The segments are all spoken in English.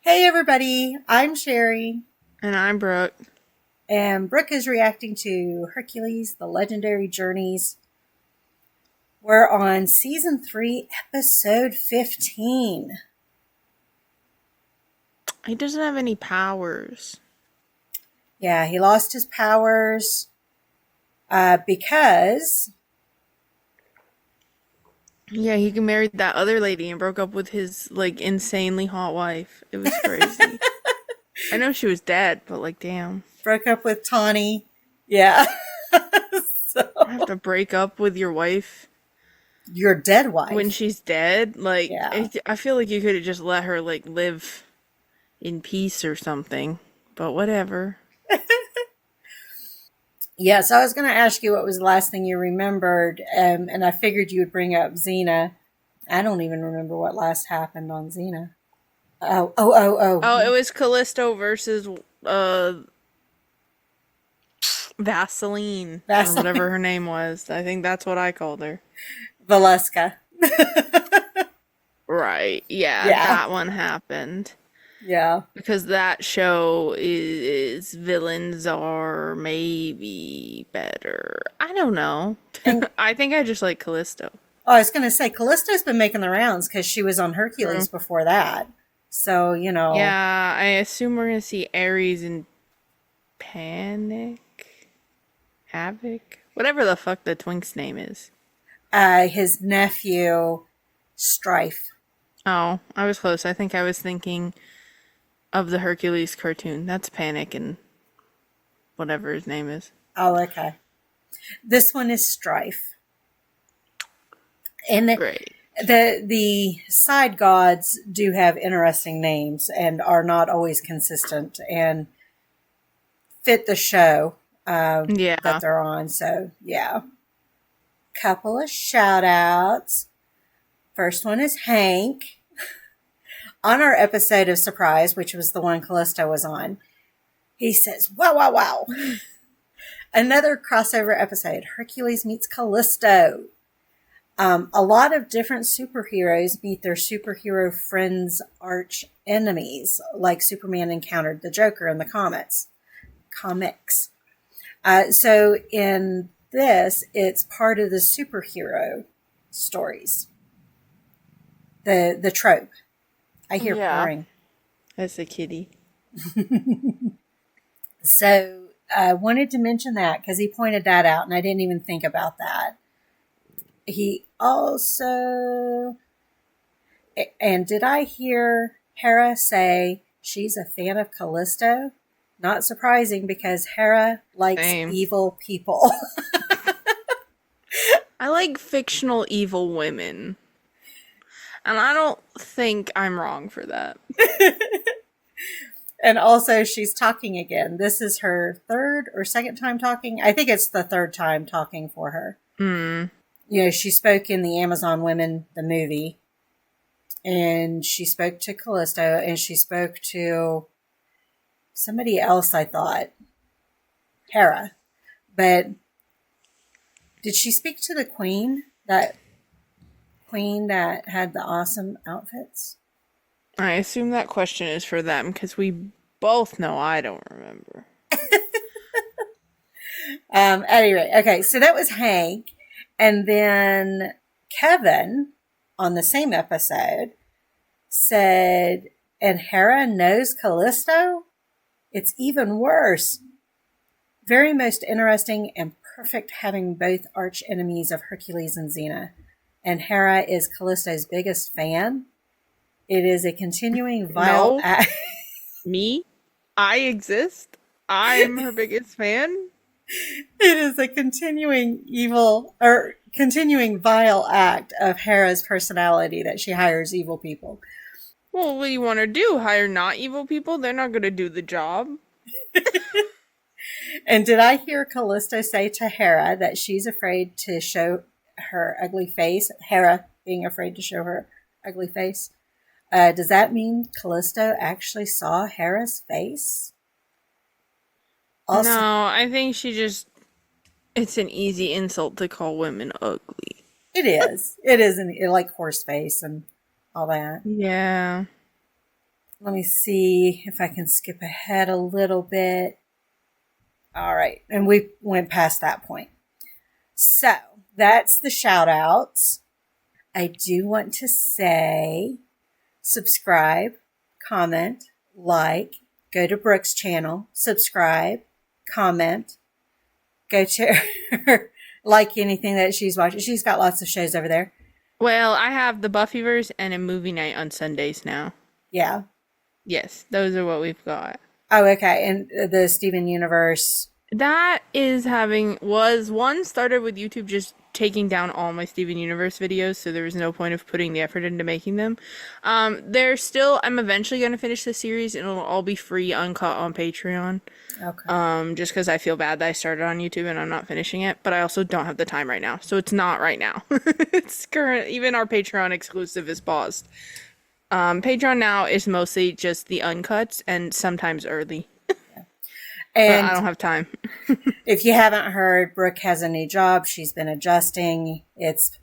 Hey everybody, I'm Sherry, And I'm Brooke. and Brooke is reacting to Hercules, The Legendary Journeys. We're on season 3, episode 15. He doesn't have any powers. Yeah, he lost his powers because, Yeah, he married that other lady and broke up with his, insanely hot wife. It was crazy. I know she was dead, but, damn. broke up with Tawny. Yeah. I have So, to break up with your wife your dead when wife. she's dead? Yeah. I feel like you could have just let her, live in peace or something. But whatever. Yeah, so I was going to ask you what was the last thing you remembered, and I figured you would bring up Xena. I don't even remember what last happened on Xena. Oh, it Oh. was Callisto versus, uh, Vaseline, or That's whatever her name was. I think that's what I called her. Valeska. Right. Yeah, Yeah. that one happened. Yeah. Because that show is villains are maybe better. I don't know. And I think I just like Callisto. I was going to say, Callisto's been making the rounds because she was on True. Hercules before that. So, Yeah, I assume we're gonna see Ares and Panic, Havoc, whatever the fuck the twink's name is. his nephew, Strife. Oh, I was close. I think I was thinking of the Hercules cartoon. That's Panic and whatever his name is. Oh, okay. This one is Strife. And Great. the side gods do have interesting names and are not always consistent and fit the show that Yeah. they're on. So, yeah. Couple of shout outs. First one is Hank. On our episode of Surprise, which was the one Callisto was on, he says, "Wow, wow, wow." Another crossover episode, Hercules meets Callisto. A lot of different superheroes meet their superhero friends' arch enemies, like Superman encountered the Joker in the comics. So in this, it's part of the superhero stories. The trope. I hear Yeah. purring. That's a kitty. So I wanted to mention that because he pointed that out, and I didn't even think about that. He also, and did I hear Hera say she's a fan of Callisto? Not surprising because Hera likes Same. evil people. I like fictional evil women. And I don't think I'm wrong for that. And also, she's talking again. This is her third or second time talking. I think it's the third time talking for her. Hmm. She spoke in the Amazon Women, the movie, and she spoke to Callisto, and she spoke to somebody else, I thought, Hera. But did she speak to the queen? That queen that had the awesome outfits? I assume that question is for them because we both know I don't remember. At any rate, okay, so that was Hank. And then Kevin on the same episode said, and Hera knows Callisto? It's even worse. Very most interesting and perfect having both arch enemies of Hercules and Xena. And Hera is Callisto's biggest fan. It is a continuing vile No, act. me? I exist? I'm her biggest fan? It is a continuing vile act of Hera's personality that she hires evil people. Well, what do you want to do? Hire not evil people? They're not going to do the job. And did I hear Callisto say to Hera that she's afraid to show her ugly face? Hera being afraid to show her ugly face. Does that mean Callisto actually saw Hera's face? Also, No, I think she just. It's an easy insult to call women ugly. it is. It is like horse face and all that. Yeah. let me see if I can skip ahead a little bit. All right. And we went past that point. So that's the shout outs. I do want to say subscribe, comment, like, go to Brooke's channel, subscribe, comment, go to her, like anything that she's watching. She's got lots of shows over there. Well, I have the Buffyverse and a movie night on Sundays now. Yeah. Yes, those are what we've got. Oh, okay. And the Steven Universe. That started with YouTube just taking down all my Steven Universe videos, so there was no point of putting the effort into making them. I'm eventually going to finish the series, and it'll all be free, uncut on Patreon. Okay. Just because I feel bad that I started on YouTube and I'm not finishing it, but I also don't have the time right now, so it's not right now. It's current, even our Patreon exclusive is paused. Patreon now is mostly just the uncuts and sometimes early. And but I don't have time. if you haven't heard, Brooke has a new job. She's been adjusting. It's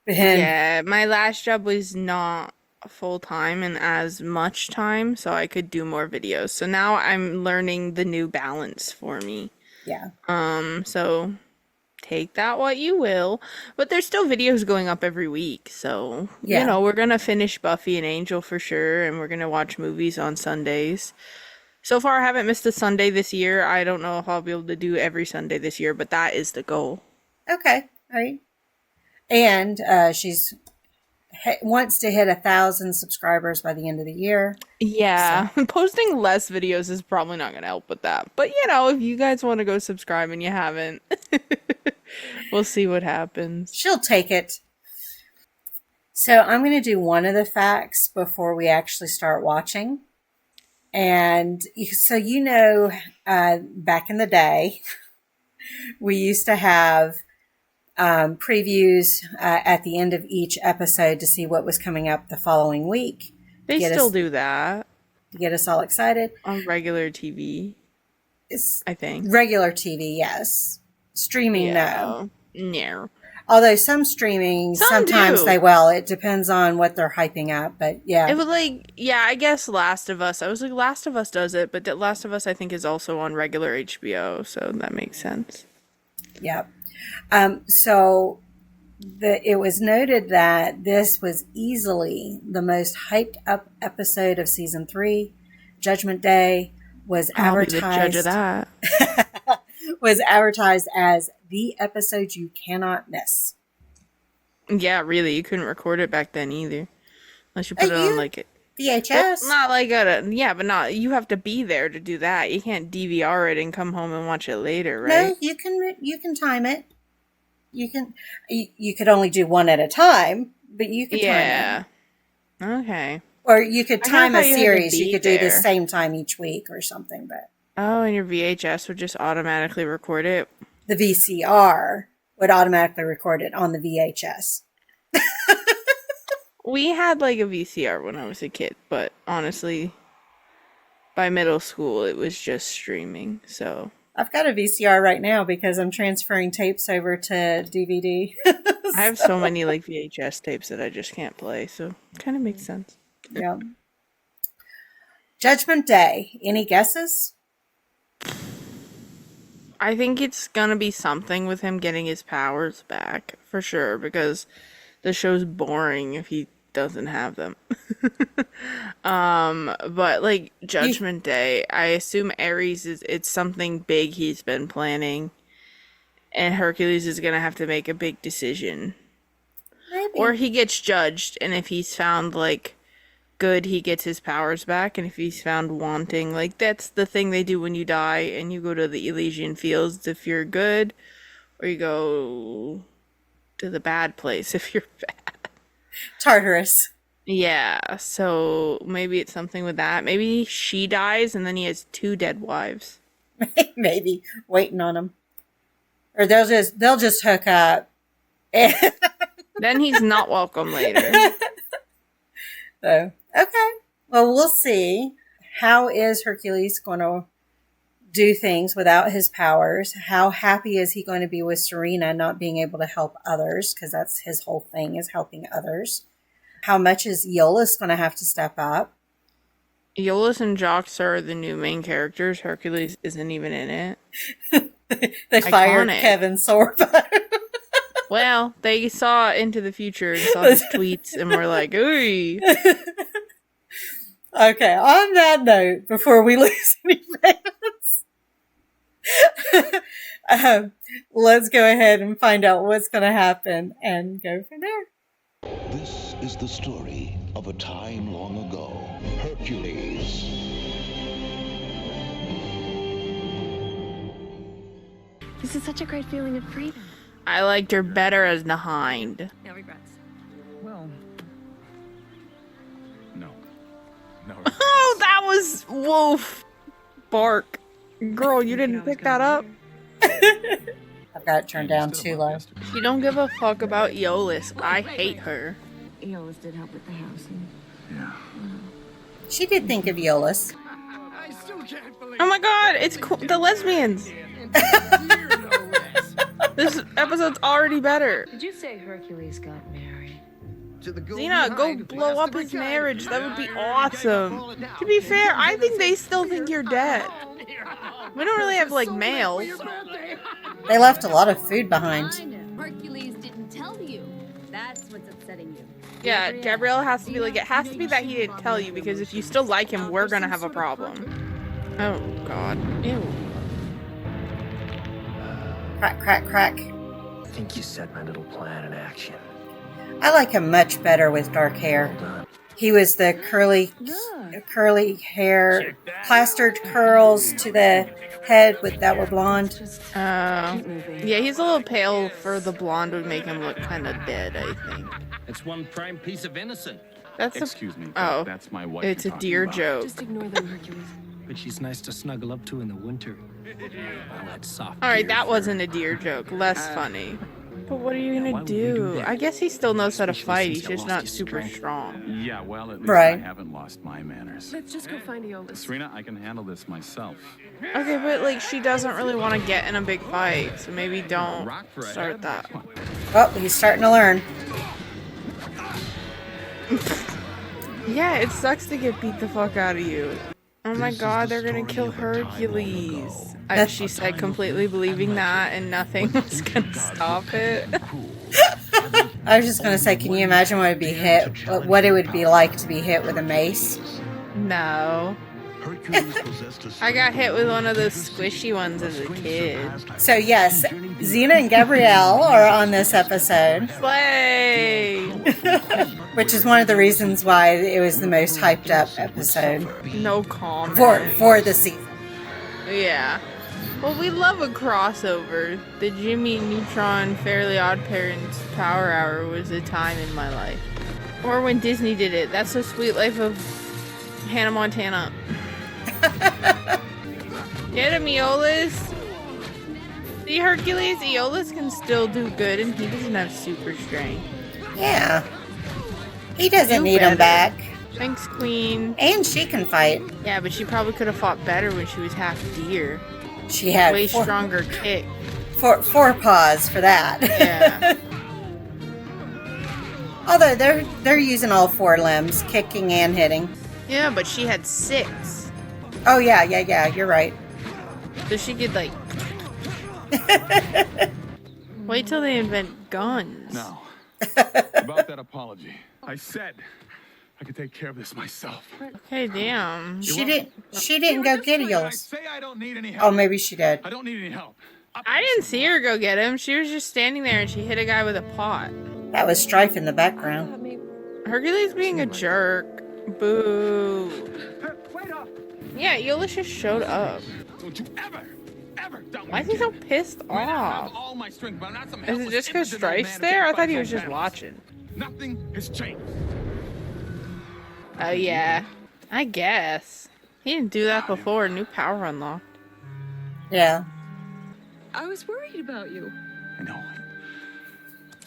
been. Yeah, my last job was not full time and as much time, so I could do more videos. So now I'm learning the new balance for me. Yeah. So take that what you will. But there's still videos going up every week. So, Yeah. we're going to finish Buffy and Angel for sure. And we're going to watch movies on Sundays. So far, I haven't missed a Sunday this year. I don't know if I'll be able to do every Sunday this year, but that is the goal. Okay. All right. And she's wants to hit 1,000 subscribers by the end of the year. Yeah, so. Posting less videos is probably not going to help with that. But, if you guys want to go subscribe and you haven't, we'll see what happens. She'll take it. So I'm going to do one of the facts before we actually start watching. And so, back in the day, we used to have previews at the end of each episode to see what was coming up the following week. They still do that. To get us all excited. On regular TV, I think. Regular TV, yes. Streaming, no. No. Although some streaming, sometimes they will. It depends on what they're hyping up, but yeah. It was I guess Last of Us. I was like, Last of Us does it, but Last of Us, I think, is also on regular HBO, so that makes sense. Yep. So it was noted that this was easily the most hyped up episode of season 3. Judgment Day was advertised. I'll be the judge of that. Was advertised as the episode you cannot miss. Yeah, really, you couldn't record it back then either, unless you put it on VHS. Well, but not. You have to be there to do that. You can't DVR it and come home and watch it later, right? No, you can time it. You could only do one at a time, but you could time it. Okay. Or you could time a series. You could do the same time each week or something, but. Oh, and your VHS would just automatically record it? The VCR would automatically record it on the VHS. We had a VCR when I was a kid, but honestly, by middle school, it was just streaming, so. I've got a VCR right now because I'm transferring tapes over to DVD. I have so many VHS tapes that I just can't play, so it kind of makes sense. Yeah. Judgment Day. Any guesses? I think it's gonna be something with him getting his powers back, for sure, because the show's boring if he doesn't have them. But Judgment Day, I assume Ares it's something big he's been planning, and Hercules is gonna have to make a big decision. Maybe. Or he gets judged, and if he's found good, he gets his powers back, and if he's found wanting, that's the thing they do when you die and you go to the Elysian Fields if you're good, or you go to the bad place if you're bad. Tartarus. Yeah, so maybe it's something with that. Maybe she dies and then he has 2 dead wives. Maybe waiting on him, or they'll just hook up. Then he's not welcome later. So, okay. Well, we'll see. How is Hercules going to do things without his powers? How happy is he going to be with Serena not being able to help others? Because that's his whole thing, is helping others. How much is Iolaus going to have to step up? Aeolus and Jox are the new main characters. Hercules isn't even in it. They fired Iconic. Kevin Sorbo. Well, they saw into the future and saw his tweets and were like, ooh. Okay, on that note, before we lose any fans, let's go ahead and find out what's going to happen and go from there. This is the story of a time long ago. Hercules. This is such a great feeling of freedom. I liked her better as Nahind. No regrets. Well, no. Oh, that was wolf bark. Girl, you didn't pick that up? I've got it turned down too low. You don't give a fuck about Aeolus. I hate her. Aeolus did help with the house. Yeah. She did think of Aeolus. I still can't believe Oh my god, it's the lesbians. This episode's already better. Did you say Hercules got married? Xena, go blow up his marriage. That would be awesome. To be fair, I think they still think you're dead. We don't really have, like, males. They left a lot of food behind. Hercules didn't tell you. That's what's upsetting you. Yeah, Gabrielle has to be like, it has to be that he didn't tell you, because if you still like him, we're gonna have a problem. Oh, God. Ew. Crack, crack, crack. I think you set my little plan in action. I like him much better with dark hair. Well done. He was the curly hair, plastered curls to the head that were blonde. Yeah, he's a little pale for the blonde would make him look kind of dead, I think. It's one prime piece of innocent. That's Excuse me. Oh, That's my wife. it's a you're deer talking about. joke. Just ignore them, Hercules. But she's nice to snuggle up to in the winter. All that soft Alright, gear that fur. wasn't a deer joke. Less funny. But what are you why gonna would we do do? that? I guess he still knows how to Especially fight. since He's you just lost not his super strength. strong. Yeah, well, at least Right. I haven't lost my manners. Let's just go find Aeolus. Serena, I can handle this myself. Okay, but like she doesn't really want to get in a big fight, so maybe don't Rock for a start head. that. Oh, he's starting to learn. Yeah, it sucks to get beat the fuck out of you. Oh my This is god, the they're gonna story kill of a time long Hercules. ago. She said completely believing that and nothing was gonna stop it. I was just going to say, can you imagine what it would be like to be hit with a mace? No. Hercules possessed a I got hit with one of those squishy ones as a kid. So yes, Xena and Gabrielle are on this episode, Slay! which is one of the reasons why it was the most hyped up episode No comment. for the season. Yeah. Well, we love a crossover. The Jimmy Neutron Fairly Odd Parents Power Hour was a time in my life. Or when Disney did it. That's the Sweet Life of Hannah Montana. Get him, Aeolus. See, Hercules, Aeolus can still do good, and he doesn't have super strength. Yeah. He doesn't Do need him better. back. Thanks, Queen. And she can fight. Yeah, but she probably could have fought better when she was half deer. She had Way stronger kick. four paws for that. Yeah. Although they're using all four limbs, kicking and hitting. Yeah, but she had 6. Oh yeah, you're right. So she could, like... Wait till they invent guns. Now, about that apology. I said I could take care of this myself. Okay, damn. She didn't go get I Aeolus. say I don't need any help. Oh, maybe she did. I don't need any help. I didn't see her go get him. She was just standing there and she hit a guy with a pot. That was Strife in the background. Hercules being a jerk. Boo. Wait up! Yeah, Aeolus just showed up. Don't you ever doubt me Why is he so pissed I have off? all my strength, but I'm not some Is it helpless, just because impotent old Strife's man there? I attacked thought by he was just his own watching. Nothing has changed. Oh, yeah. I guess. He didn't do that before. New power unlocked. Yeah. I was worried about you. I know.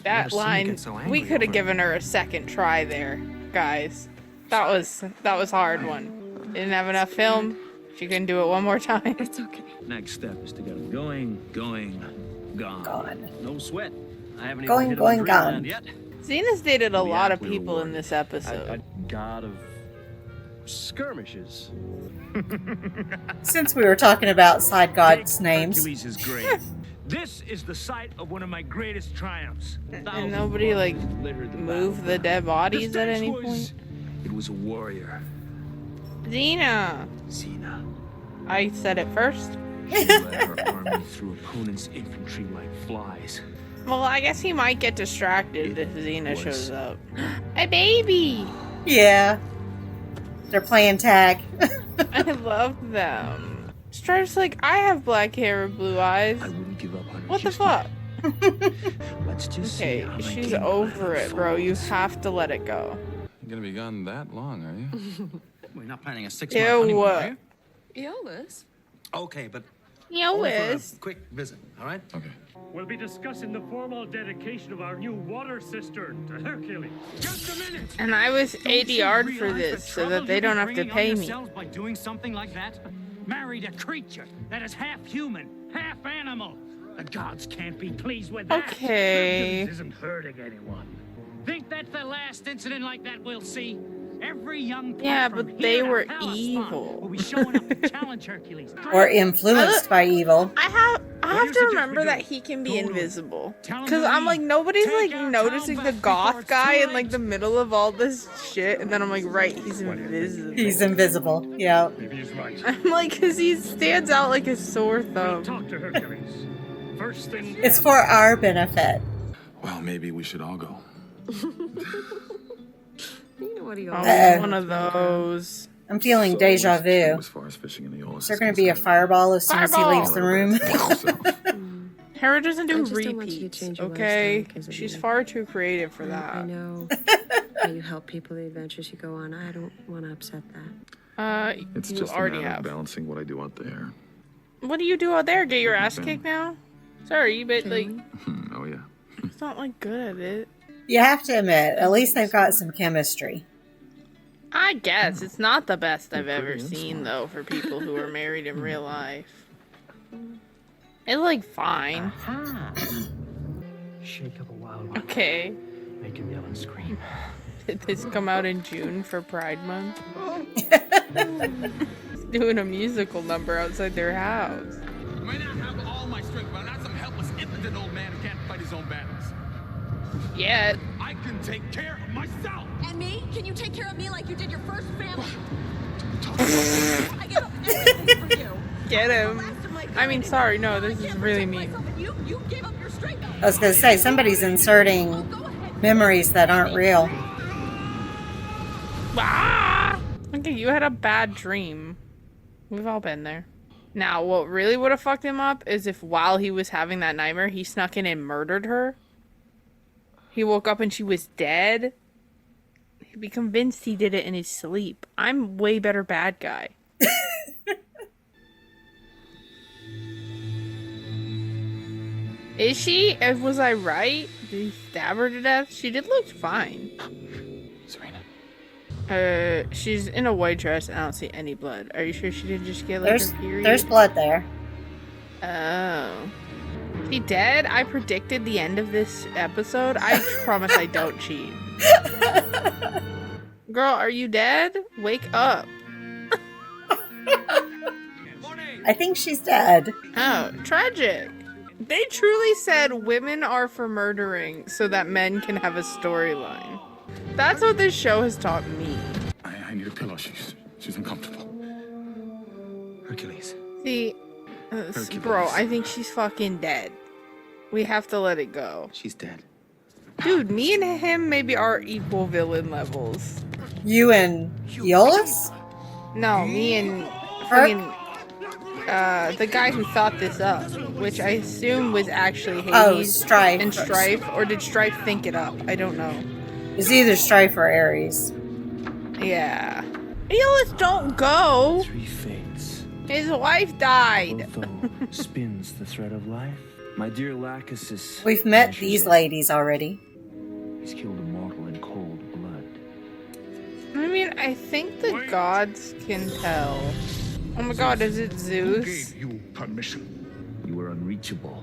That Never seen you line, get so angry we could have over it. given her a second try there, guys. That was a hard one. Didn't have enough film. She couldn't do it one more time. It's okay. Next step is to get him going, gone. Gone. No sweat. I haven't Going, even hit going, him in gone. dreamland yet. Xena's dated a lot of we were people in warned. this episode. A god of skirmishes. Since we were talking about side gods' names. Hercules' grave. This is the site of one of my greatest triumphs. And nobody, like, moved the dead bodies at any point? It was a warrior. Xena! Xena. I said it first. She led her army through opponents' infantry like flies. Well, I guess he might get distracted if Xena was- shows up. A baby! Yeah. They're playing tag. I love them. Stripes like, I have black hair and blue eyes. I wouldn't give up on her. What the just fuck? yet. Let's just see Okay, how my she's game over it, bro. You unfolds. have to let it go. You're gonna be gone that long, are you? We're not planning a 6-month Ew. honeymoon, are you? Eolus? Okay, but Yo, only for a Wiz. quick visit, all right? Okay. We'll be discussing the formal dedication of our new water cistern to Hercules. Just a minute! And I was ADR'd for this so that they don't have to pay me. By doing something like that? Married a creature that is half human, half animal. The gods can't be pleased with that. Okay. Hercules isn't hurting anyone. Think that's the last incident like that we'll see? Every young Yeah, from but they here to were Hellespont evil. will be showing up to challenge Hercules. Or influenced by evil. I have do you to suggest remember we that do? he can be Go to him. invisible. Tell him Because to I'm like, leave. nobody's Take like our noticing town the back before goth it's guy too in like late. the middle of all this shit, and then I'm like, right, he's invisible. He's invisible. Yeah. Maybe he's right. I'm like, because he stands out like a sore We'll thumb. talk to Hercules. First thing. It's for our benefit. Well, maybe we should all go. You know what he Oh, Uh-oh. one of those. I'm feeling deja vu. As far as fishing in the Eolus Is there going to be a fireball as soon as he Fireball! leaves the room? Hera doesn't do I just don't want you to repeats, change your okay? lifestyle because of She's me. far too creative for I that. know how you help people, the adventures you go on. I don't want to upset that. It's You just already a matter have. of balancing what I do out there. What do you do out there? Get your ass kicked now? Sorry, but like, Oh yeah. it's not like good at it. You have to admit, at least they've got some chemistry. I guess it's not the best I've You're ever pretty and seen smart. though for people who are married in real life. It's like fine. Shake up a wild one. Okay. Make him yell and scream. Did this come out in June for Pride Month? He's doing a musical number outside their house. I may not have all my strength, but I'm not some helpless, impotent old man who can't fight his own battles. Yet. I can take care of myself. And me? Can you take care of me like you did your first family? I give up everything for you. Get him. Last of my I mean, kind. sorry, no, this I is can't really protect mean. myself, and you gave up your strength. I was going to say, somebody's inserting memories that aren't real. Ah! Okay, you had a bad dream. We've all been there. Now, what really would have fucked him up is if while he was having that nightmare, he snuck in and murdered her. He woke up and she was dead. He'd be convinced he did it in his sleep. I'm way better bad guy. Is she? Was I right? Did he stab her to death? She did look fine. Serena. She's in a white dress and I don't see any blood. Are you sure she didn't just get like her period? There's blood there. Oh. She dead? I predicted the end of this episode. I promise I don't cheat. Girl, are you dead? Wake up. I think she's dead. Oh, tragic. They truly said women are for murdering so that men can have a storyline. That's what this show has taught me. I need a pillow. She's uncomfortable. Hercules. See, bro, I think she's fucking dead. We have to let it go. She's dead. Dude, me and him maybe are equal villain levels. You and Eolus? No, me and friggin' the guy who thought this up, which I assume was actually Hades Oh, Strife. and Strife, or did Strife think it up? I don't know. It's either Strife or Ares. Yeah. Aeolus, don't go! Three fates. His wife died. Otho spins the thread of life. My dear Lachesis. We've met measures these it. ladies already. He's killed a mortal in cold blood. I mean, I think the gods can tell. Oh my god, is it Zeus? you permission? You were unreachable.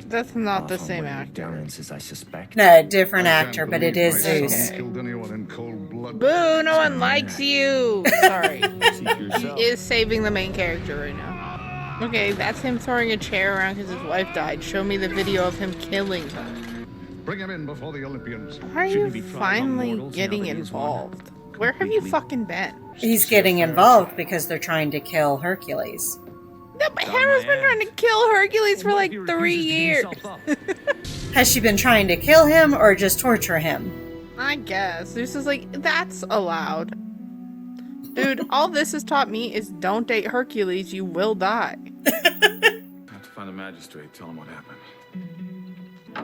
That's not the Off on same one of your actor. errands, as I suspect. No, different actor, but it is Zeus. Killed anyone in cold blood. blood. Boo, no one likes you! Sorry. See for He yourself. is saving the main character right now. Okay, that's him throwing a chair around because his wife died. Show me the video of him killing her. Bring him in before the Olympians. Why are Shouldn't you he be tried finally among mortals now getting that he's one? involved? Where have you fucking been? He's getting involved because they're trying to kill Hercules. No, but Hera's been trying to kill Hercules for like 3 years. Has she been trying to kill him or just torture him? I guess. This is like, that's allowed. Dude, all this has taught me is don't date Hercules, you will die. I have to find the magistrate, tell him what happened.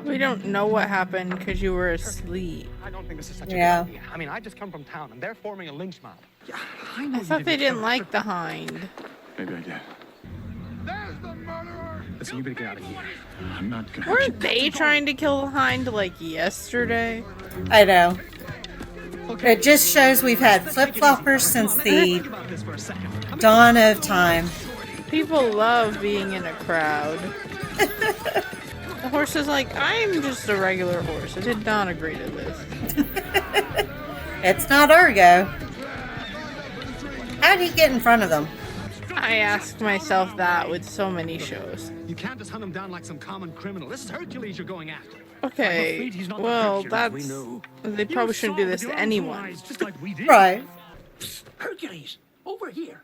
We don't know what happened because you were asleep. I don't think this is such Yeah. a good idea. I mean, I just come from town and they're forming a lynch mob. Yeah, I thought they didn't like the Hind. Maybe I did. Listen, you better get out of here. I'm not gonna. Weren't they trying to kill the Hind like yesterday? I know. It just shows we've had flip-floppers since the dawn of time. People love being in a crowd. The horse is like, I'm just a regular horse. I did not agree to this. It's not Argo. How'd he get in front of them? I asked myself that with so many shows. You can't just hunt him down like some common criminal. This is Hercules you're going after. Okay, afraid he's not the well, Hercules we that's... know. They probably shouldn't do this to anyone. Just like we did. Right. Hercules, over here.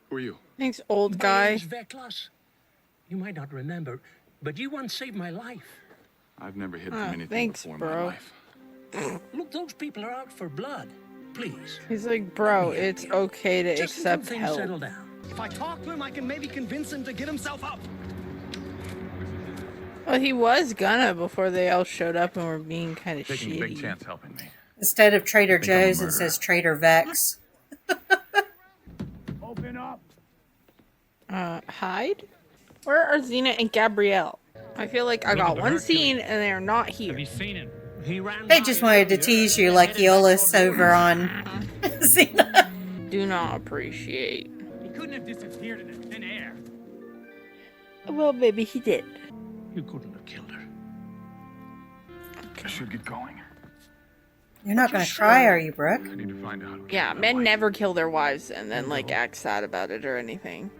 Who are you? Thanks, old My guy. name's Veklas. You might not remember, but you once saved my life. I've never hid from Ah, anything thanks, before in bro. my life. Look, those people are out for blood. Please. He's like, bro, it's okay to Just until accept things help. settle down. If I talk to him, I can maybe convince him to get himself up. Well, he was gonna before they all showed up and were being kind of Taking a big shitty. chance helping me. Instead of Trader Think I'm a Joe's, it murderer. says Trader Vex. Open up. Hyde? Where are Xena and Gabrielle? I feel like I got one scene and they're not here. Have you seen him? He ran They by just us. wanted to tease you like Eolus over on Xena. Do not appreciate. He couldn't have disappeared in thin air. Well, maybe he did. You couldn't have killed her. I should get going. You're not going to cry, are you, Brooke? I need to find out. who Yeah, killed my men wife. never kill their wives and then like act sad about it or anything.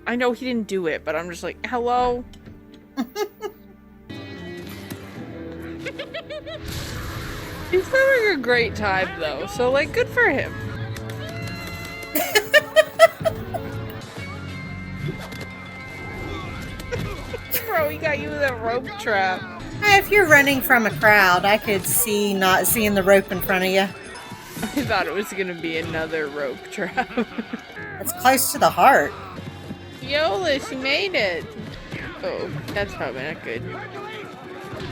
I know he didn't do it, but I'm just like, hello? He's having a great time though, so like good for him. Bro, he got you with a rope trap. If you're running from a crowd, I could see not seeing the rope in front of you. I thought it was gonna be another rope trap. It's close to the heart. Yolis, you made it. Oh, that's probably not good.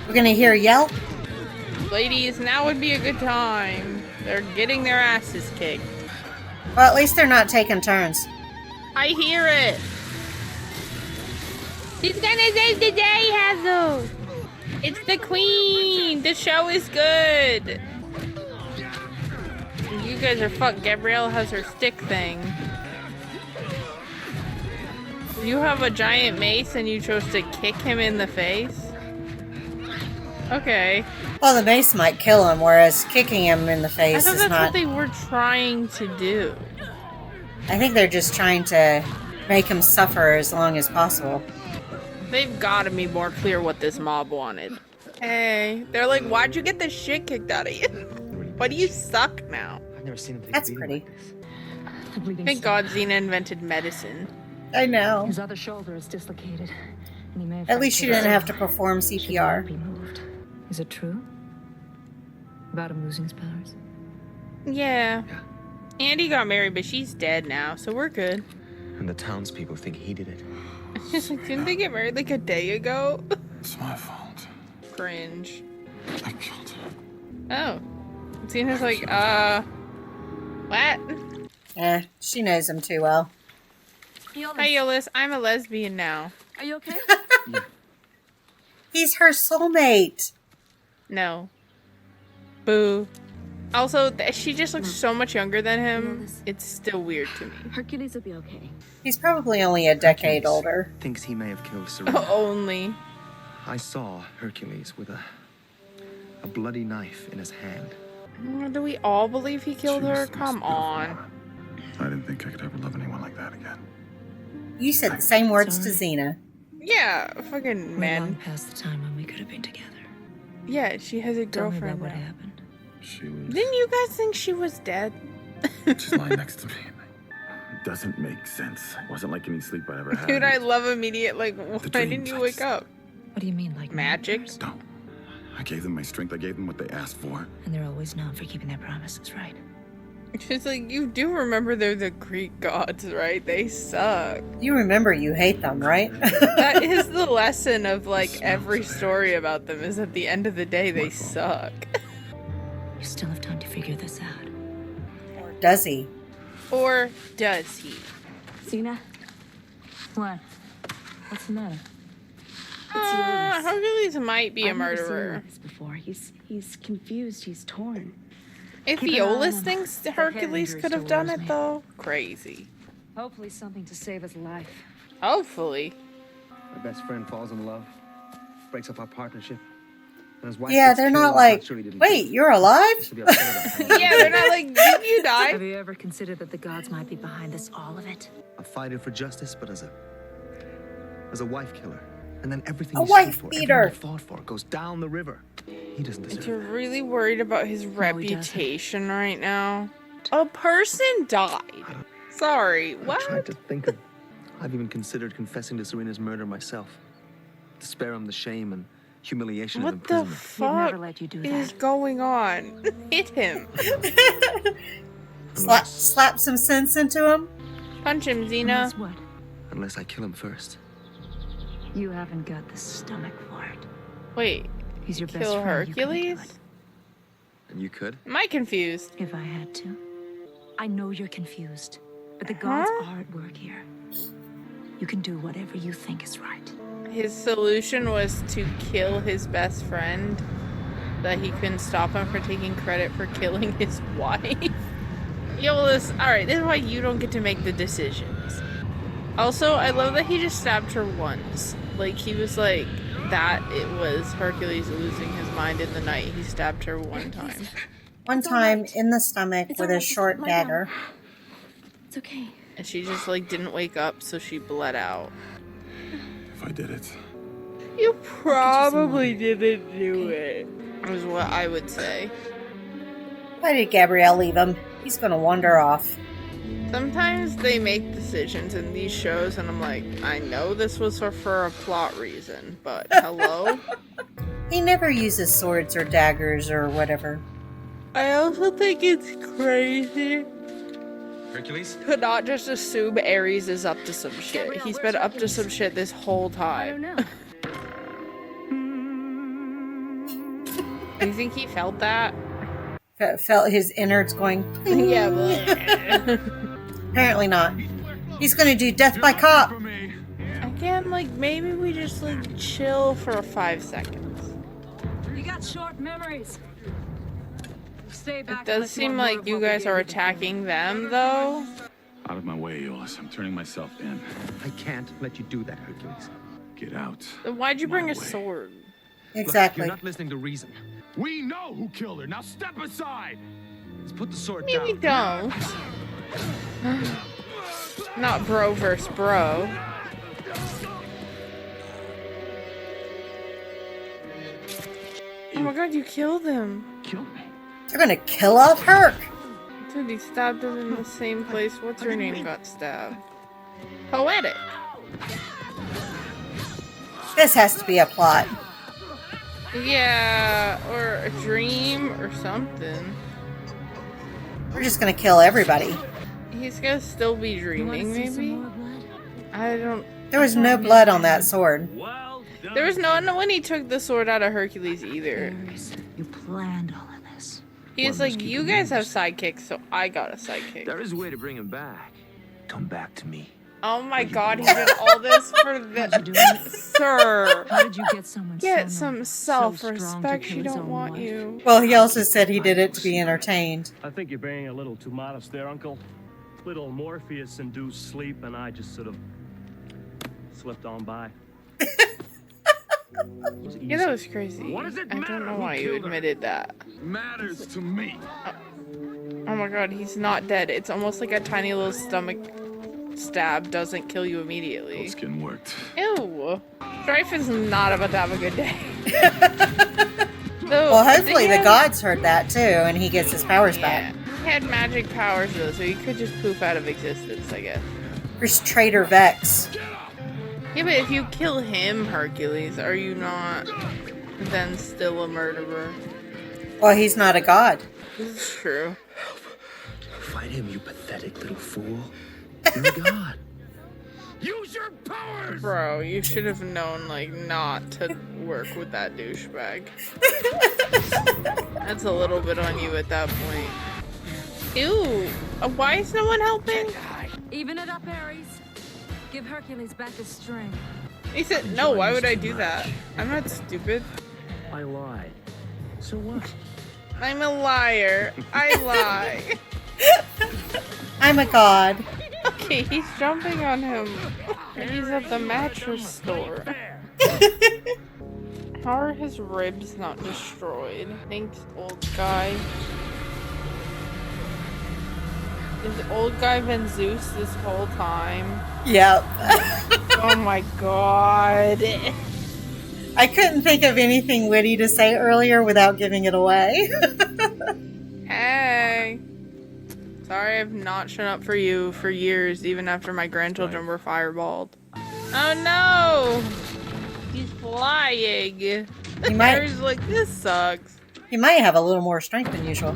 We're going to hear a yell. Ladies, now would be a good time. They're getting their asses kicked. Well, at least they're not taking turns. I hear it. She's gonna save the day, Hazel. It's the queen. The show is good. You guys are fucked. Gabrielle has her stick thing. You have a giant mace and you chose to kick him in the face? Okay. Well, the mace might kill him, whereas kicking him in the I face thought is that's not. what they were trying to do. I think they're just trying to make him suffer as long as possible. They've got to be more clear what this mob wanted. Hey, they're like, why'd you get the shit kicked out of you? Why do you suck now? I've never seen him take That's a beating pretty. like this. Thank God Xena invented medicine. I know. His other shoulder is dislocated, and he may have At least you didn't have to perform CPR. be moved. Is it true about him losing his powers? Yeah. Andy got married, but she's dead now, so we're good. And the townspeople think he did it. She's like, didn't they get married like a day ago? It's my fault. Cringe. I killed her. Oh. Xena's like, what? She knows him too well. Hi, Yolis. I'm a lesbian now. Are you okay? He's her soulmate. No. Boo. Also, she just looks so much younger than him. It's still weird to me. Hercules will be okay. He's probably only a decade older. Thinks he may have killed Serena. Only. I saw Hercules with a bloody knife in his hand. Do we all believe he killed She was her? the most Come beautiful. on. I didn't think I could ever love anyone like that again. You said the same words to Sorry. Xena. Yeah, fucking We're men. long past the time when we could have been together. Yeah, she has a Tell me about girlfriend what now. happened. She was Didn't you guys think she was dead? just lying next to me. It doesn't make sense. It wasn't like any sleep I'd ever had. Dude, I love immediate, like, why dreams, didn't you I wake just- up? What do you mean, like Magic? nightmares? No. I gave them my strength. I gave them what they asked for. And they're always known for keeping their promises, right? She's like, you do remember they're the Greek gods, right? They suck. You remember you hate them, right? That is the lesson of, like, every story about them, is at the end of the day, they suck. You still have time to figure this out. Or does he? Or does he? Xena? What? What's the matter? Hercules might be a I've never seen him murderer. like this before. He's confused. He's torn. If Keep an eye on Aeolus him. thinks That head Hercules injury could have still done worries it, me. though, crazy. Hopefully something to save his life. Hopefully. My best friend falls in love, breaks up our partnership. And his wife Yeah, gets they're killed not and like, surely didn't wait, do it. you're alive? To be upset about it. Yeah, they're not like, did you die? Have you ever considered that the gods might be behind this, all of it? A fighter for justice, but as a wife killer. And then everything A you wife stood for, beater. everything you fought for, goes down the river. He doesn't If deserve you're that. really worried about his he doesn't. reputation right now, a person died. Sorry, I what? tried to think of. I've even considered confessing to Serena's murder myself. To spare him the shame and humiliation of What the imprisonment. He'd never fuck let you do is that. going on? Hit him. Slap some sense into him? Punch him, Xena. Unless what? Unless I kill him first. You haven't got the stomach for it. Wait, He's your best kill friend. You couldn't do Hercules? it. And you could? Am I confused? If I had to. I know you're confused, but the gods Huh? are at work here. You can do whatever you think is right. His solution was to kill his best friend, that he couldn't stop him from taking credit for killing his wife. Yo, alright, this is why you don't get to make the decisions. Also, I love that he just stabbed her once. Like, he was like, that it was Hercules losing his mind in the night. He stabbed her one time. One time in the stomach with a short dagger. It's okay. And she just, like, didn't wake up, so she bled out. If I did it, You probably didn't do it, is what I would say. Why did Gabrielle leave him? He's gonna wander off. Sometimes they make decisions in these shows, and I'm like, I know this was for a plot reason, but hello? He never uses swords or daggers or whatever. I also think it's crazy Hercules? to not just assume Ares is up to some shit. He's been up to some shit this whole time. know. Do you think he felt that? Felt his innards going. Yeah, but Apparently not. He's gonna do death by cop. again, like, maybe we just, like, chill for 5 seconds. You got short memories. Stay back. It does seem like you guys are attacking them, though. out of my way, Aeolus. I'm turning myself in. I can't let you do that, Hercules. Get out. Then why'd you bring My a way. sword? Exactly. Look, you're not listening to reason. We know who killed her. Now step aside. Let's put the sword Maybe down. don't. Not bro versus bro. Oh my god, you killed him. Kill me. They're gonna kill off Herc. Dude, he stabbed him in the same place. What's her name got stabbed? Poetic. This has to be a plot. Yeah, or a dream or something. We're just gonna kill everybody. He's gonna still be dreaming, maybe? I don't... There was no blood on that sword. Well done. There was no when he took the sword out of Hercules either. You planned all of this. He's like, you guys have sidekicks, so I got a sidekick. There is a way to bring him back. Come back to me. Oh my god, he did all this for How'd you the... do it? Sir! How did you get someone Get so some strong to self-respect, kill she his don't own want wife? you. Well, he also said he did it to be entertained. I think you're being a little too modest there, Uncle. Little Morpheus-induced sleep, and I just sort of slipped on by. Yeah, that was crazy. What does it I matter don't know who why you killed her? admitted that. Matters to me. Oh my god, he's not dead. It's almost like a tiny little stomach stab doesn't kill you immediately. Cold skin worked. Ew. Strife is not about to have a good day. Well, hopefully the gods heard that too, and he gets his powers back. He had magic powers though, so he could just poof out of existence, I guess. There's Traitor Vex. Yeah, but if you kill him, Hercules, are you not then still a murderer? Well, he's not a god. This is true. Fight him, you pathetic little fool. You're a god. Use your powers! Bro, you should have known, like, not to work with that douchebag. That's a little bit on you at that point. Ew. Why is no one helping? Even it up, Ares. Give Hercules back his strength. He said, no, why would I do that? I'm not stupid. I lied. So what? I'm a liar. I lie. I'm a god. Okay, he's jumping on him. He's at the mattress store. How are his ribs not destroyed? Thanks, old guy. Is old guy been Zeus this whole time? Yep. Oh my god. I couldn't think of anything witty to say earlier without giving it away. Hey. Sorry I've not shown up for you for years, even after my grandchildren were fireballed. Oh no! He's flying. He might, Ares like, this sucks. he might have a little more strength than usual.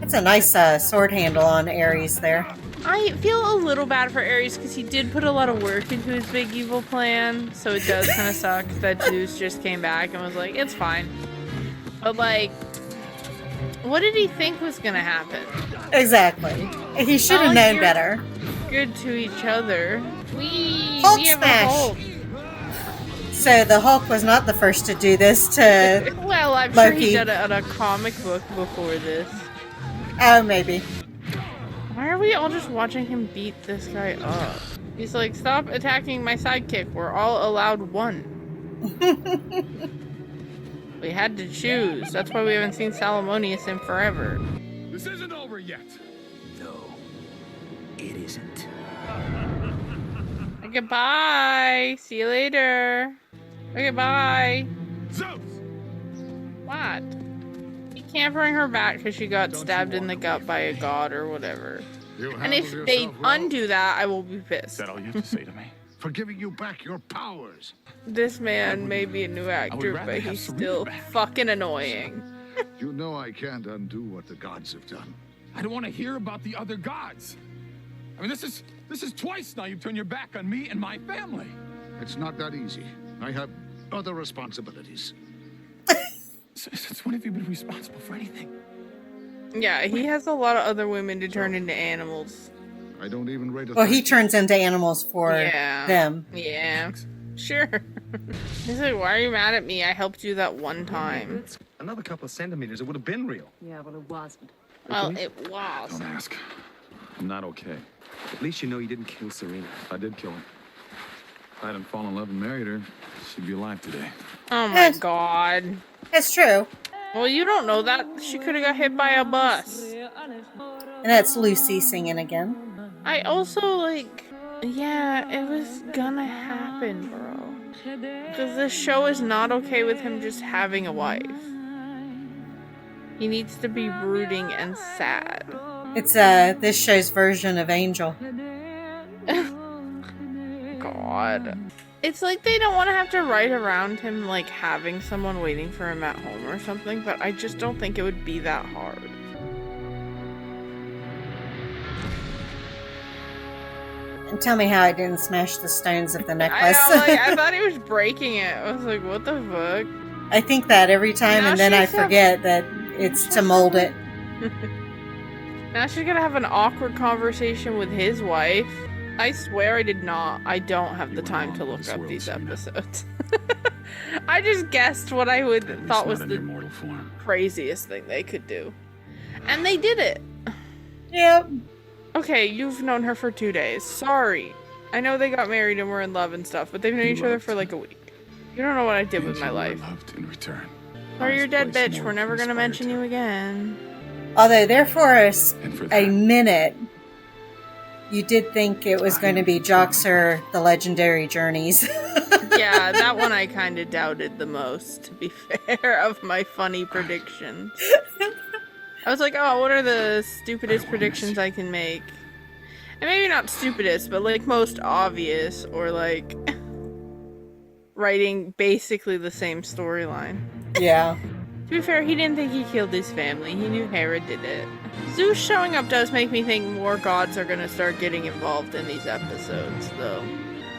That's a nice sword handle on Ares there. I feel a little bad for Ares because he did put a lot of work into his big evil plan, so it does kind of suck that Zeus just came back and was like, it's fine. But like, what did he think was gonna happen? Exactly. He should have known better. Good to each other. Hulk We have smash. a Hulk. So the Hulk was not the first to do this to Well, I'm sure Loki. he did it on a comic book before this. Oh, maybe. Why are we all just watching him beat this guy up? He's like, stop attacking my sidekick. We're all allowed one. We had to choose. That's why we haven't seen Salomonius in forever. This isn't over yet. No, it isn't. Goodbye. See you later. Okay, bye. Zeus! What? You can't bring her back because she got stabbed in the gut by a god or whatever. And if they undo that, I will be pissed. Is that all you have to say to me? For giving you back your powers. This man may be a new actor, rather but have he's Serena still back. fucking annoying. You know I can't undo what the gods have done. I don't want to hear about the other gods. I mean, this is twice now you've turned your back on me and my family. It's not that easy. I have other responsibilities. Since when have you been responsible for anything? Yeah, he has a lot of other women to turn into animals. I don't even rate a Well, he turns into animals for them. Yeah. Sure. He's like, why are you mad at me? I helped you that one time. Another couple of centimeters, it would have been real. Yeah, but it wasn't. Well, it was. Don't ask. I'm not okay. At least you know you didn't kill Serena. I did kill her. If I hadn't fallen in love and married her, she'd be alive today. Oh my god. That's true. Well, you don't know that. She could have got hit by a bus. And that's Lucy singing again. I also, like, yeah, it was gonna happen, bro. Because this show is not okay with him just having a wife. He needs to be brooding and sad. It's this show's version of Angel. God. It's like they don't want to have to write around him, like, having someone waiting for him at home or something, but I just don't think it would be that hard. And tell me how I didn't smash the stones of the necklace. I know, like, I thought he was breaking it. I was like, what the fuck? I think that every time, Now and then I she's forget that it's to mold it. Now she's gonna have an awkward conversation with his wife. I swear I did not. I don't have the time to look up these episodes. I just guessed what I would thought was the craziest thing they could do. And they did it. Yep. Okay, you've known her for 2 days. Sorry. I know they got married and were in love and stuff, but they've known each other for like a week. You don't know what I did with my life. Loved in return. Sorry, you're dead, bitch. We're never gonna mention you again. Although there for a minute, you did think it was going to be Joxer, the Legendary Journeys. Yeah, that one I kind of doubted the most, to be fair, of my funny predictions. I was like, oh, what are the stupidest predictions I can make? And maybe not stupidest, but like most obvious, or like writing basically the same storyline. Yeah. To be fair, he didn't think he killed his family. He knew Hera did it. Zeus showing up does make me think more gods are gonna start getting involved in these episodes, though.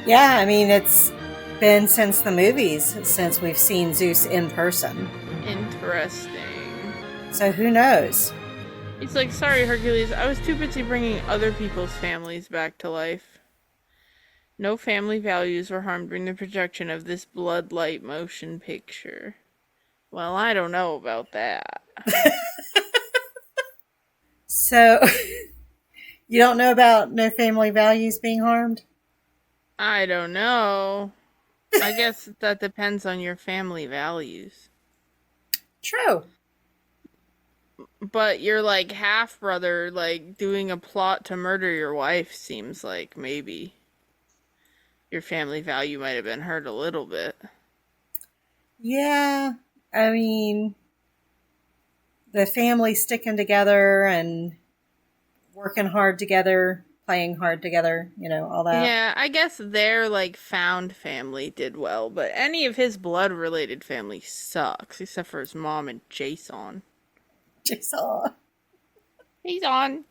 Yeah, I mean, it's been since the movies, since we've seen Zeus in person. Interesting. So who knows? He's like, sorry, Hercules, I was too busy bringing other people's families back to life. No family values were harmed during the projection of this bloodlight motion picture. Well, I don't know about that. So, you don't know about no family values being harmed? I don't know. I guess that depends on your family values. True. But your, like, half-brother, like, doing a plot to murder your wife seems like maybe your family value might have been hurt a little bit. Yeah, I mean, the family sticking together and working hard together, playing hard together, you know, all that. Yeah, I guess their, like, found family did well, but any of his blood-related family sucks, except for his mom and Jason. Jason. He's on.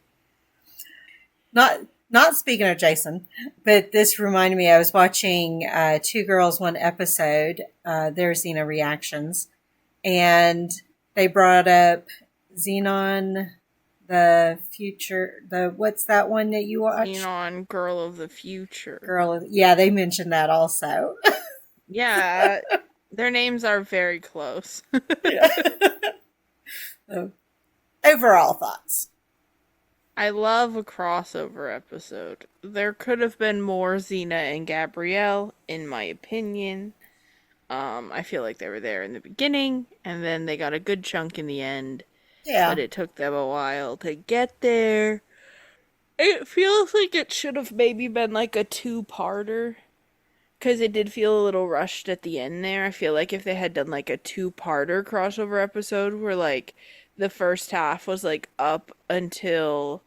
Not speaking of Jason, but this reminded me, I was watching Two Girls, One Episode, their Xena reactions, and they brought up Xenon, the future, what's that one that you watched? Xenon, Girl of the Future. Yeah, they mentioned that also. Yeah, their names are very close. So, overall thoughts. I love a crossover episode. There could have been more Xena and Gabrielle, in my opinion. I feel like they were there in the beginning, and then they got a good chunk in the end. Yeah. But it took them a while to get there. It feels like it should have maybe been like a two-parter. Because it did feel a little rushed at the end there. I feel like if they had done like a two-parter crossover episode where like the first half was like up until...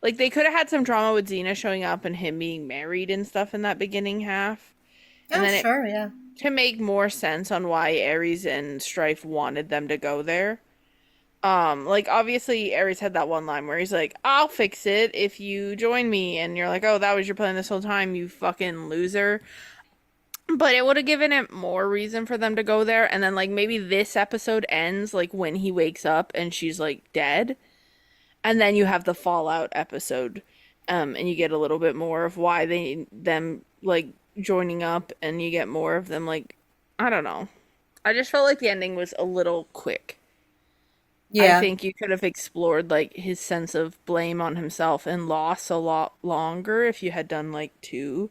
Like they could have had some drama with Xena showing up and him being married and stuff in that beginning half. And then sure, yeah. To make more sense on why Ares and Strife wanted them to go there. Like obviously Ares had that one line where he's like, I'll fix it if you join me. And you're like, oh, that was your plan this whole time, you fucking loser. But it would have given it more reason for them to go there. And then, like, maybe this episode ends, like, when he wakes up and she's, like, dead. And then you have the Fallout episode. And you get a little bit more of why them, like, joining up. And you get more of them, like, I don't know. I just felt like the ending was a little quick. Yeah. I think you could have explored, like, his sense of blame on himself and loss a lot longer if you had done, like, 2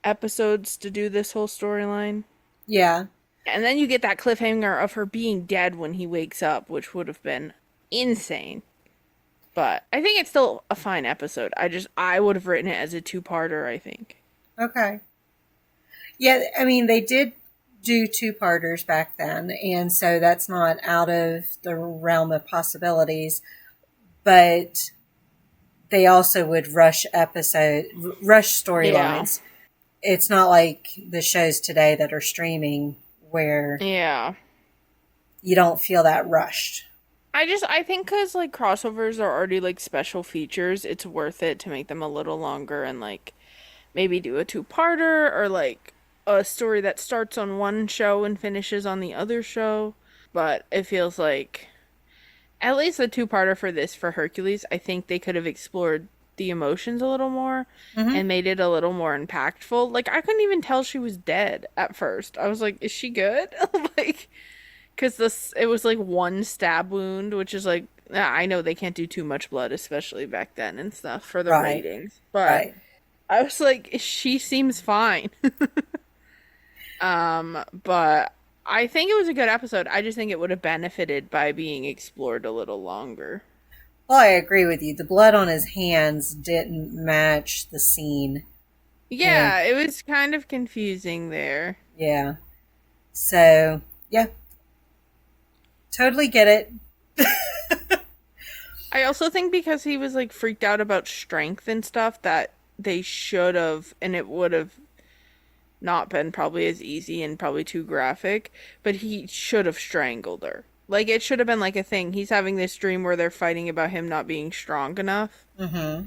episodes to do this whole storyline. Yeah. And then you get that cliffhanger of her being dead when he wakes up, which would have been insane. But I think it's still a fine episode. I would have written it as a 2-parter, I think. Okay. Yeah, I mean, they did do 2-parters back then, and so that's not out of the realm of possibilities. But they also would rush storylines. Yeah. It's not like the shows today that are streaming where you don't feel that rushed. I think because, like, crossovers are already, like, special features, it's worth it to make them a little longer and, like, maybe do a 2-parter or, like, a story that starts on one show and finishes on the other show. But it feels like, at least a 2-parter for Hercules, I think they could have explored the emotions a little more and made it a little more impactful. Like, I couldn't even tell she was dead at first. I was like, is she good? Like, because it was like one stab wound, which is like, I know they can't do too much blood, especially back then and stuff for the ratings. But I was like, she seems fine. But I think it was a good episode. I just think it would have benefited by being explored a little longer. Well, I agree with you. The blood on his hands didn't match the scene. Yeah, it was kind of confusing there. Yeah. So, yeah. Totally get it. I also think because he was like freaked out about strength and stuff that they should have, and it would have not been probably as easy and probably too graphic, but he should have strangled her. Like, it should have been like a thing. He's having this dream where they're fighting about him not being strong enough. Mm-hmm.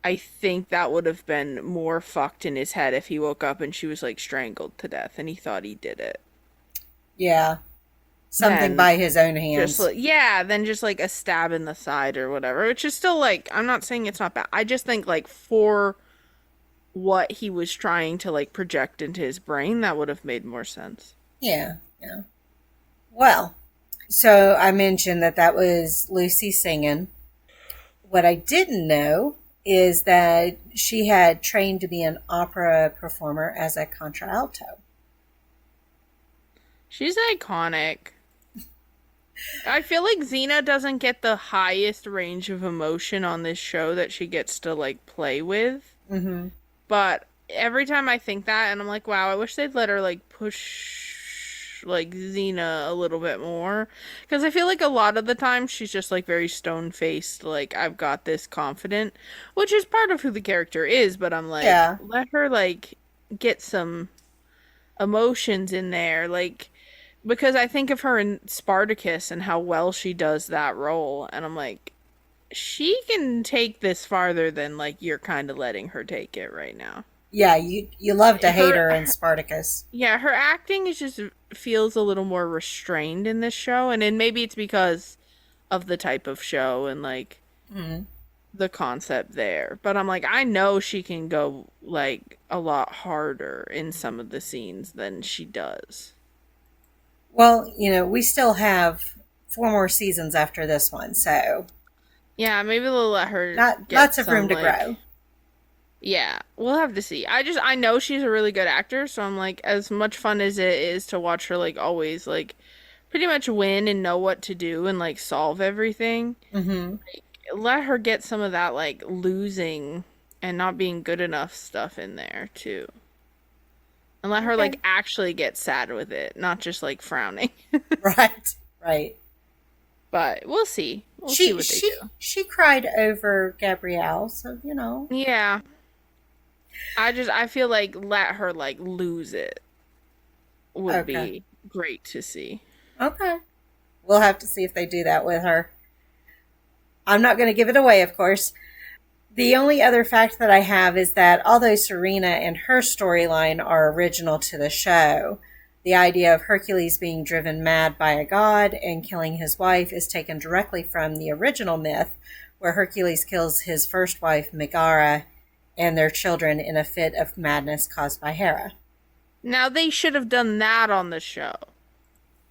I think that would have been more fucked in his head if he woke up and she was like strangled to death and he thought he did it. Yeah. Something by his own hands. Than just like a stab in the side or whatever, which is still like, I'm not saying it's not bad. I just think like for what he was trying to like project into his brain, that would have made more sense. Yeah. Well, so I mentioned that was Lucy singing. What I didn't know is that she had trained to be an opera performer as a contralto. She's iconic. I feel like Xena doesn't get the highest range of emotion on this show that she gets to like play with. Mm-hmm. But every time I think that, and I'm like, wow, I wish they'd let her like push like Xena a little bit more, because I feel like a lot of the time she's just like very stone-faced, like I've got this confident, which is part of who the character is, but I'm like, let her like get some emotions in there, like, because I think of her in Spartacus and how well she does that role, and I'm like, she can take this farther than like you're kind of letting her take it right now. Yeah, you love to hate her in Spartacus. Yeah, her acting is just feels a little more restrained in this show, and then maybe it's because of the type of show and like the concept there. But I'm like, I know she can go like a lot harder in some of the scenes than she does. Well, we still have 4 more seasons after this one, so yeah, maybe they'll let her get lots of room to grow. Yeah, we'll have to see. I know she's a really good actor, so I'm like, as much fun as it is to watch her like always like pretty much win and know what to do and like solve everything. Mm-hmm. Like, let her get some of that like losing and not being good enough stuff in there too. And let her like actually get sad with it, not just like frowning. Right. But we'll see. We'll see what they do. She cried over Gabrielle, so Yeah. I feel like let her like lose it would be great to see. Okay. We'll have to see if they do that with her. I'm not going to give it away, of course. The only other fact that I have is that although Serena and her storyline are original to the show, the idea of Hercules being driven mad by a god and killing his wife is taken directly from the original myth, where Hercules kills his first wife, Megara, and their children in a fit of madness caused by Hera. Now, they should have done that on the show.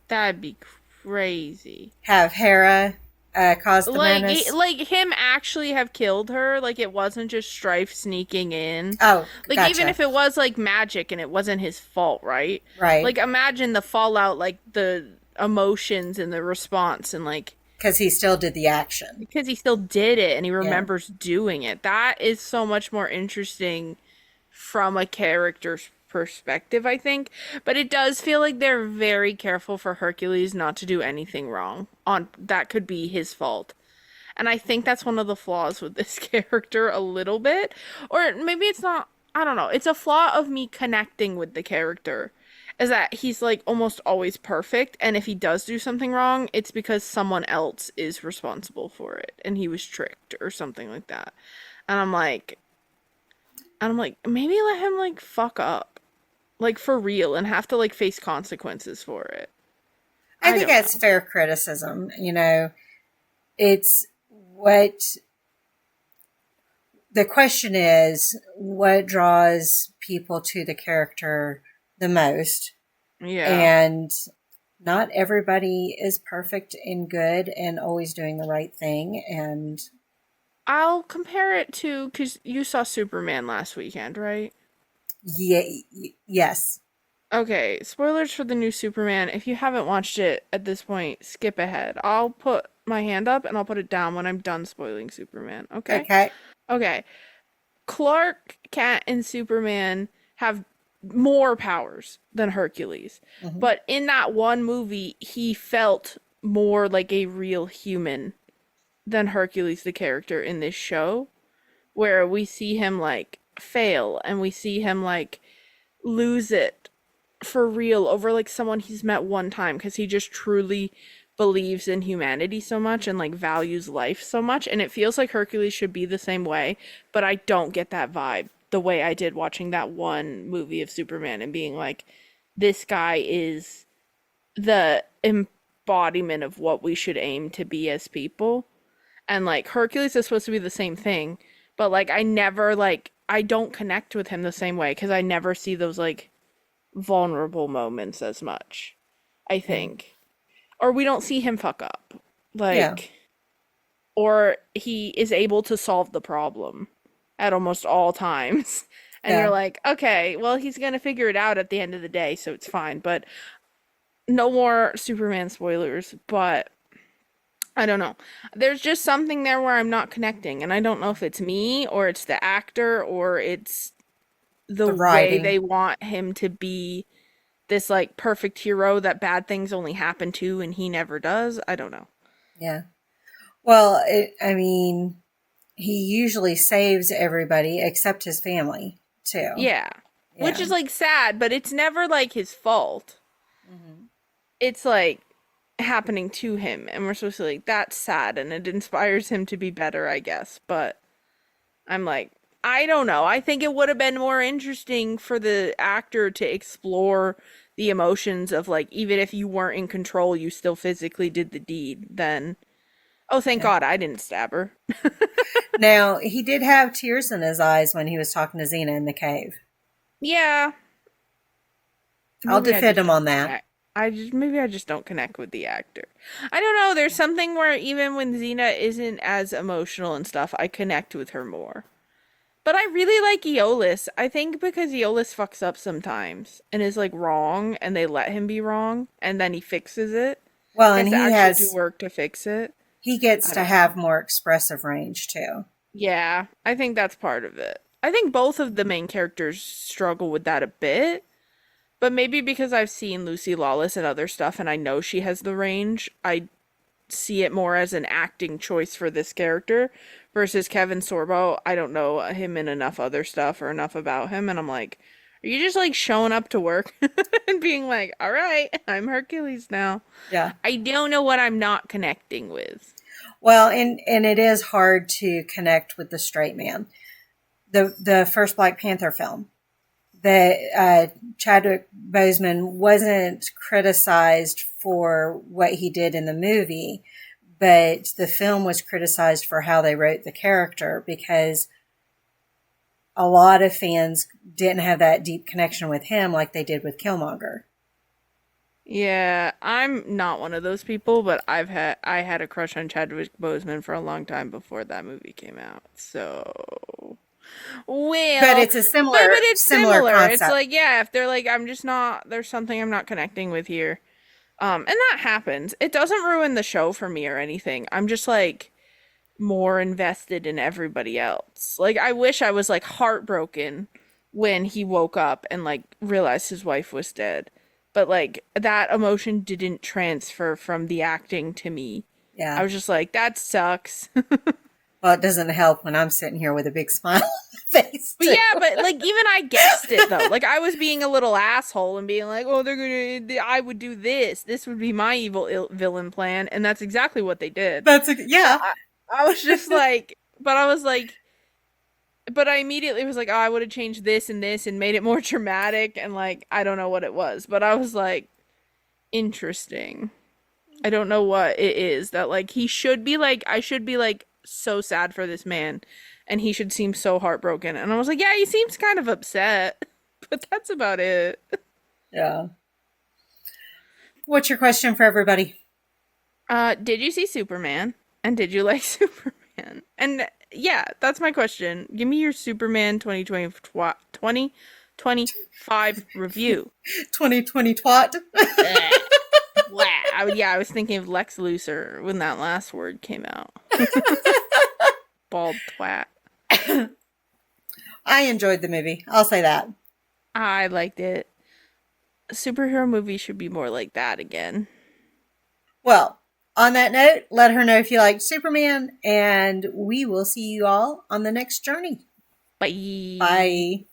That'd be crazy. Have Hera cause the madness? Like him actually have killed her. Like, it wasn't just Strife sneaking in. Oh, like, gotcha. Even if it was like magic and it wasn't his fault, right? Right. Like, imagine the fallout, like the emotions and the response, and like, because he still did the action. Because he still did it and he remembers doing it. That is so much more interesting from a character's perspective, I think. But it does feel like they're very careful for Hercules not to do anything wrong. That could be his fault. And I think that's one of the flaws with this character a little bit. Or maybe it's not, I don't know. It's a flaw of me connecting with the character. Is that he's like almost always perfect, and if he does do something wrong, it's because someone else is responsible for it and he was tricked or something like that. And I'm like maybe let him like fuck up, like for real, and have to like face consequences for it. I think that's fair criticism. It's what the question is, what draws people to the character the most. Yeah. And not everybody is perfect and good and always doing the right thing. And I'll compare it to, because you saw Superman last weekend, right? Yeah. Yes. Okay, spoilers for the new Superman. If you haven't watched it at this point, skip ahead. I'll put my hand up and I'll put it down when I'm done spoiling Superman, okay? Okay. Okay. Clark Kent and Superman have more powers than Hercules. Mhm. But in that one movie, he felt more like a real human than Hercules, the character in this show, where we see him like fail and we see him like lose it for real over like someone he's met one time because he just truly believes in humanity so much and like values life so much, and it feels like Hercules should be the same way, but I don't get that vibe the way I did watching that one movie of Superman and being like, this guy is the embodiment of what we should aim to be as people. And like Hercules is supposed to be the same thing, but like I don't connect with him the same way because I never see those like vulnerable moments as much, I think. Or we don't see him fuck up. Or he is able to solve the problem at almost all times. And you're like, okay, well, he's going to figure it out at the end of the day, so it's fine. But no more Superman spoilers, but I don't know. There's just something there where I'm not connecting, and I don't know if it's me or it's the actor or it's the way they want him to be this like perfect hero that bad things only happen to and he never does. I don't know. Yeah. Well, I mean, he usually saves everybody except his family, too. Yeah. Which is like sad, but it's never like his fault. Mm-hmm. It's like happening to him, and we're supposed to like, that's sad, and it inspires him to be better, I guess. But I'm like, I don't know. I think it would have been more interesting for the actor to explore the emotions of like, even if you weren't in control, you still physically did the deed. Then, oh, thank God I didn't stab her. Now, he did have tears in his eyes when he was talking to Xena in the cave. Yeah. I'll defend him on that. Maybe I just don't connect with the actor. I don't know. There's something where even when Xena isn't as emotional and stuff, I connect with her more. But I really like Aeolus. I think because Aeolus fucks up sometimes and is like wrong, and they let him be wrong, and then he fixes it. Well, and he has to do work to fix it. He gets to have more expressive range too. Yeah, I think that's part of it. I think both of the main characters struggle with that a bit. But maybe because I've seen Lucy Lawless and other stuff and I know she has the range, I see it more as an acting choice for this character versus Kevin Sorbo. I don't know him in enough other stuff or enough about him, and I'm like, are you just like showing up to work and being like, all right, I'm Hercules now? Yeah. I don't know what I'm not connecting with. Well, and it is hard to connect with the straight man. The first Black Panther film, that Chadwick Boseman wasn't criticized for what he did in the movie, but the film was criticized for how they wrote the character because a lot of fans didn't have that deep connection with him like they did with Killmonger. Yeah, I'm not one of those people, but I had a crush on Chadwick Boseman for a long time before that movie came out. So, well, but it's a similar, but it's similar. Concept. It's like, yeah, if they're like, I'm just not, there's something I'm not connecting with here, and that happens. It doesn't ruin the show for me or anything. I'm just like more invested in everybody else. Like, I wish I was like heartbroken when he woke up and like realized his wife was dead. But, like, that emotion didn't transfer from the acting to me. Yeah. I was just like, that sucks. Well, it doesn't help when I'm sitting here with a big smile on my face. But yeah, but, like, even I guessed it, though. Like, I was being a little asshole and being like, oh, I would do this. This would be my evil villain plan. And that's exactly what they did. Yeah. I was just like, but I immediately was like, oh, I would have changed this and made it more dramatic, and like, I don't know what it was, but I was like, interesting. I don't know what it is that like he should be like, I should be like so sad for this man, and he should seem so heartbroken. And I was like, yeah, he seems kind of upset, but that's about it. Yeah. What's your question for everybody? Did you see Superman? And did you like Superman? And yeah, that's my question. Give me your Superman 2020 2025 review. 2020 twat. Wow. Yeah, I was thinking of Lex Luthor when that last word came out. Bald twat. I enjoyed the movie. I'll say that. I liked it. A superhero movie should be more like that again. Well, on that note, let her know if you like Superman, and we will see you all on the next journey. Bye. Bye.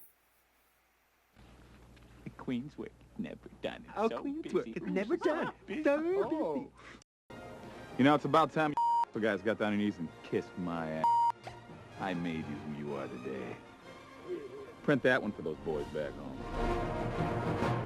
Queen's work never done. Our Queen's work is never done. So busy. You know, it's about time you guys got down on your knees and kissed my ass. I made you who you are today. Print that one for those boys back home.